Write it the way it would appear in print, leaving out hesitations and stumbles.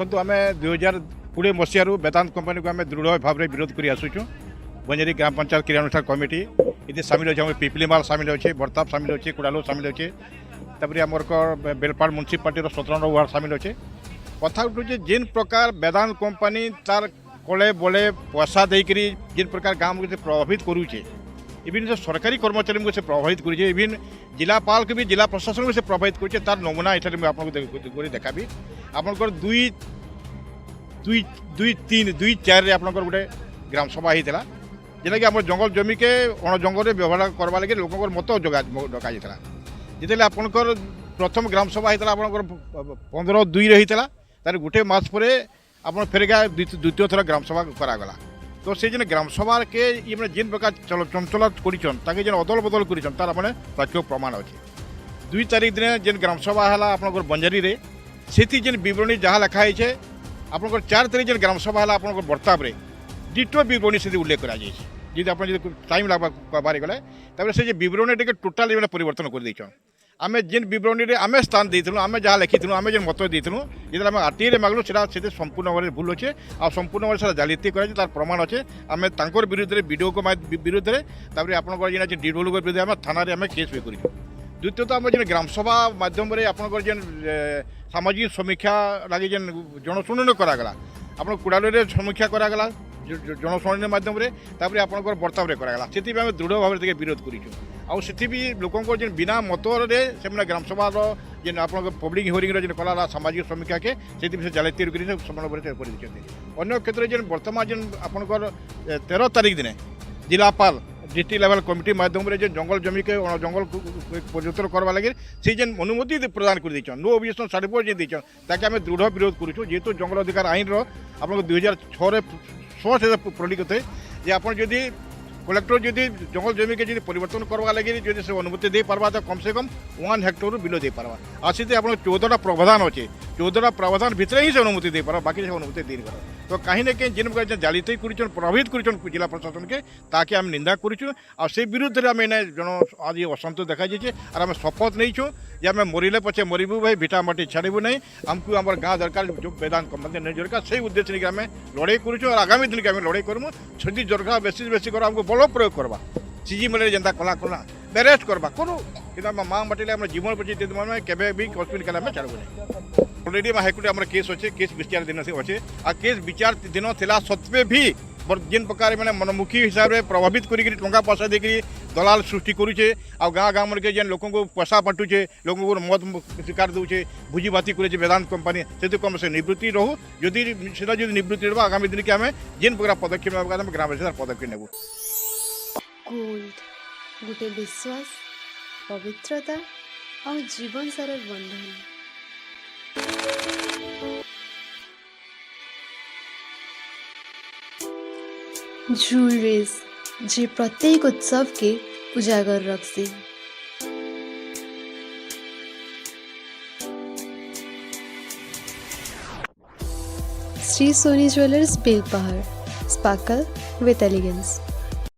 देखो आम 2020 मसीह वेदांत कंपनी को आम दृढ़ भाव में विरोध कर आसुचु। बंजारी ग्राम पंचायत क्रियानुष्ठान कमिटी ये सामिल अच्छे पिपलीमाल सामिल अच्छे बरताप सामिल अच्छे कुड़ालू सामिल अच्छे तापर आमर बेलपाड़ म्यूनिसिपालिटी 17 वार्ड सामिल अच्छे। कथा उठुचे जिन प्रकार वेदांत कंपनी तार कले बले पैसा देकर जिन प्रकार गाँव को प्रभावित करुचे इवन जो सरकारी कर्मचारी को से प्रभावित करुचे इवन जिलापाल को भी जिला प्रशासन को से प्रभावित करुचे तार नमूना ये आपको देखाबी। आपंकर दुई दुई दुई तीन दुई चार आप गोटे ग्राम सभा होता जेटा कि आम जंगल जमी के अण जंगल व्यवहार करवा लगे लोक मत डका जिते आपंकर प्रथम ग्राम सभा होता आपंकर 15/2 होता तार गोटे मास पर आप फेरगा द्वितीय थर ग्राम सभा करागला। तो से जेन ग्राम सभा के ये जिन प्रकार चंचल कर जेन अदल बदल कर तार मैंने तथ्य प्रमाण अच्छे। 2 तारीख दिन जेन ग्राम सभा है आपंकर बंजारी रे से जेन बरणी जहाँ लिखाई है आपंकर 4 तारीख जेन ग्राम सभा है आपंकर बरताब रे डिटो बरणी से उल्लेख कर आप टाइम लगभग गले तापर से बरणी टे टोटाल परिवर्तन कर देछन। आमे जिन बरणी रे आमे स्थान देइथलु आमे जहाँ लिखिथलु आमे जेन मत देइथलु जेते आमे आरटीए रे मागलु सेटा संपूर्ण भाव भूल अच्छे आ संपूर्ण भाव से जालिती कर तार प्रमाण अच्छे। आमे तांकर विरुद्ध रे वीडियो को विरुद्ध रे तापर आपनकर जेन डीडब्ल्यू को विरुद्ध आमे थाना रे आमे केस भी करिछु। द्वितीयतः आम जेन ग्राम सभा माध्यम आपंकर जेन सामाजिक समीक्षा लगे जेन जनशुणनी करागला आप कुड़ालू समीक्षा करागला जनशुणनी माध्यम तापर आपंकर बर्ताव करागला से आम दृढ़ भाव में विरोध करूँ। आउ से भी लोक जेन बिना मतरे से ग्राम सभा जेन आप पब्लिक हियरिंग जेन कला सामाजिक समीक्षा के से जालती कर अन्य क्षेत्र में जेन बर्तमान जेन आपंकर 13 तारीख दिन जिलापाल डिस्ट्रिक्ट लेवल कमिटी माध्यम जो जंगल जमी के जंगल परिवर्तन करवा लगे से जेन अनुमति प्रदान कर देछन नो ऑब्जेक्शन सर्टिफिकेट जे देछन ताकि आम दृढ़ विरोध करूँ। जेहेतु जंगल अधिकार आईन आप 2006 से प्रलिखित है जे आप कलेक्टर जदि जंगल जमी के जी परिवर्तन करवा लगे जब से अनुमति दे पार्बा तो कम से कम 1 हेक्टर बिलो दे पार्बा आसी आप 14टा प्रावधान अच्छे 14टा प्रावधान भितर ही से अनुमति दे पार्बा बाकी से अनुमति दे पार। तो कहीं ना कहीं जिन प्रकार जालित कर प्रभावित कर जिला प्रशासन के ताकि आम निंदा करूँ से विरुद्ध में जन आज असंतोष देखा जाइए और आम शपथ नहीं जे आम मरले पचे मरबू भाई भिटा माटी छाड़ू नहीं आमको आम गाँ दरकार जो वेदांत कंपनी नहीं दरकार से उद्देश्य नहीं आम लड़ाई करूँ और आगामी दिन के आम लड़ाई करूँ छुट्टी दरकार बेसी कर आमको बल प्रयोग करवा सीजी मेले जेनता कला कला बेरेस्ट करवा करूँ कि माँ माटिले आम जीवन बची केवे भी हॉस्पिटल आम छाड़ू नहीं। ऑलरेडी हाईकोर्ट आम केस अच्छे केस विचार दिन से अच्छे आ केस विचार दिन थिला सत्वे भी जिन प्रकार मैंने मनमुखी हिसाब से प्रभावित करी टंका पैसा देकर दलाल सृष्टि करुचे आ गाँ गाँव मन के जेन लोक पैसा बांटुचे लोक मद शिकार दूचे भोजी बाती करे वेदांत कंपनी से कम से निवृत्ति रहू जदि निवृत्ति रहा आगामी दिन के आम जिन प्रकार पदक्षेप नेबा ग्राम पदक्षेप नेबू। गोल्ड गोटे विश्वास पवित्रता और जीवन सारा बंधन ज्वेलरीज जे प्रत्येक उत्सव के उजागर रखसी। Shri Soni jewellers Belpahar, sparkle with elegance.